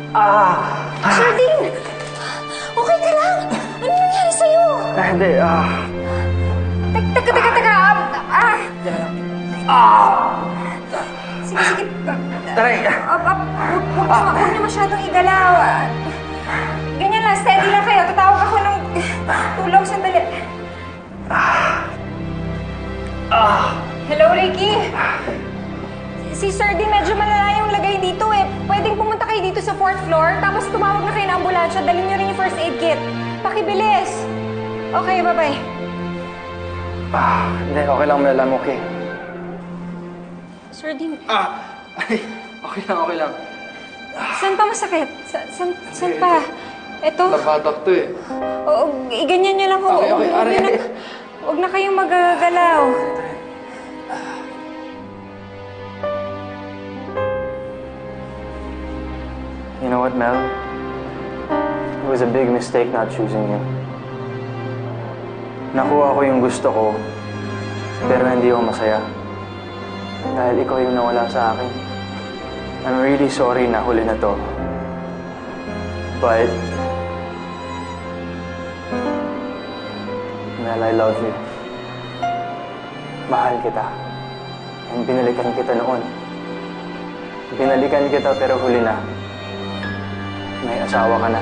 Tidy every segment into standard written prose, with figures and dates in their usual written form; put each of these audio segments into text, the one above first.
Sir Dean! Okay ka lang? Ano nangyari sa'yo? Hindi, Teka. Sige. Taray! Huwag niyo masyadong igalaw. Ganyan lang, steady lang kayo. Tatawag ako ng tulong sandali. Hello, Ricky? Si Sir Dean medyo malala yung lagay dito eh. Pwedeng pumunta kayo dito sa 4th floor, tapos tumawag na kayo ng ambulansya, dalhin niyo rin yung first aid kit. Pakibilis! Okay, bye-bye. Hindi, okay lang, Mel. I'm okay. Sir Dean... Okay lang. Saan pa masakit? Saan pa? Ito? Labatak to eh. Oo, iganyan niyo lang ho. Okay. Huwag na kayong magagalaw. You know what, Mel? It was a big mistake not choosing you. Nakuha ko yung gusto ko, pero hindi ako masaya. Dahil ikaw yung nawala sa akin. I'm really sorry na huli na to. But... Mel, I love you. Mahal kita. And binalikan kita noon. Binalikan kita pero huli na. May asawa ka na.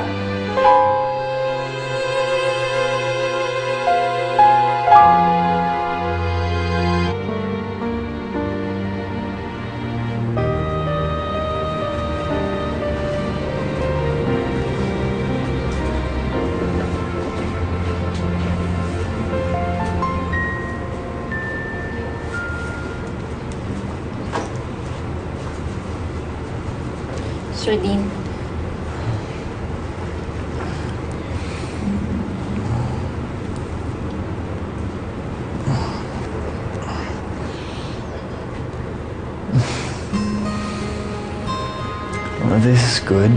Sir Dean. Well, this is good.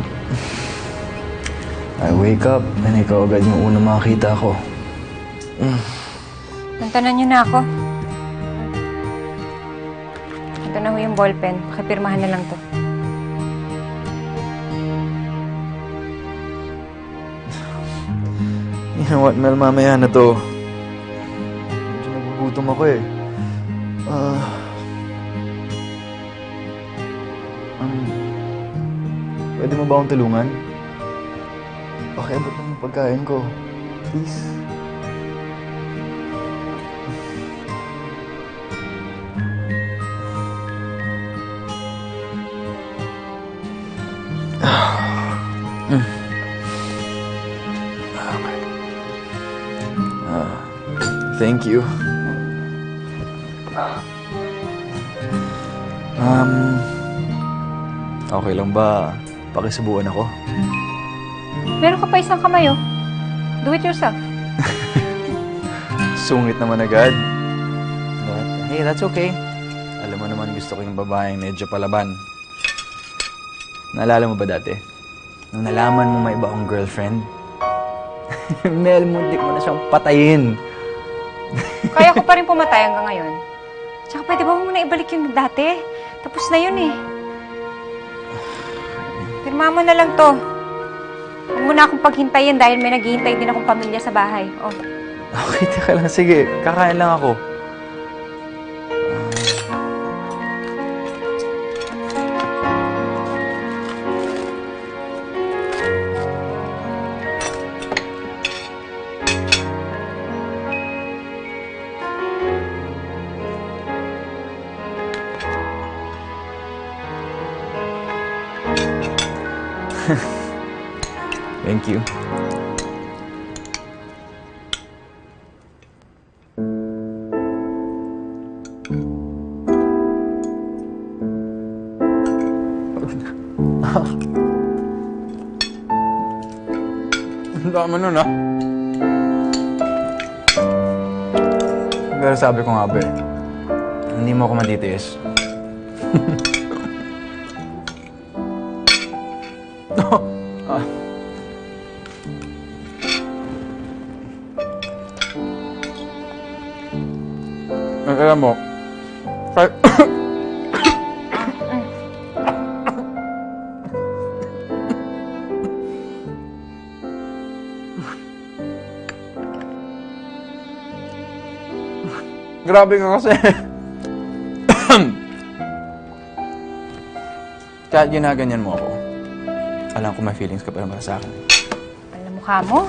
I wake up and ikaw agad yung unang makakita ko. Tantanan niyo na ako. Ito na ho yung ballpen. Pakipirmahan na lang to. You know what, Mel? Mamaya na to. Medyo nagugutom ako eh. Pwede mo ba akong tulungan? Pakiabot ng pagkain ko. Please. Thank you. Okay lang ba pakisubuan ako? Meron ka pa isang kamay, oh. Do it yourself. Sungit naman agad. But, hey, that's okay. Alam mo naman gusto ko yung babaeng medyo palaban. Naalala mo ba dati? Nung nalaman mo may iba akong girlfriend? Mel, muntik mo na siyang patayin. Kaya ko pa rin pumatay hanggang ngayon. Tsaka pwede ba mo na ibalik yung dati? Tapos na yun eh. Pirma mo na lang to. Huwag mo na akong paghintayin dahil may naghihintay din akong pamilya sa bahay. Oh. Okay, teka lang. Sige, kakain lang ako. Thank you. Ang dami nun, ah. Pero sabi ko nga ba eh, hindi mo ako matitiis. Alam mo, kahit... Grabe ka kasi. Kahit ginaganyan mo ako, alam ko may feelings ka pa naman sa akin. Alam mukha mo.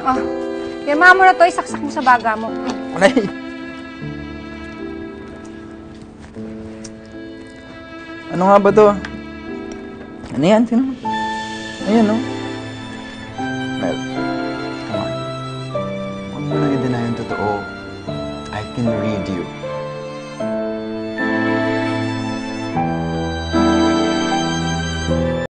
Oh, pirmahan mo na to, isaksak mo sa baga mo. Kunay! Ano nga ba to? Ano yan? Sino? Ayan, no? Mel, come on. Huwag mo nang i-deny yung totoo. I can read you.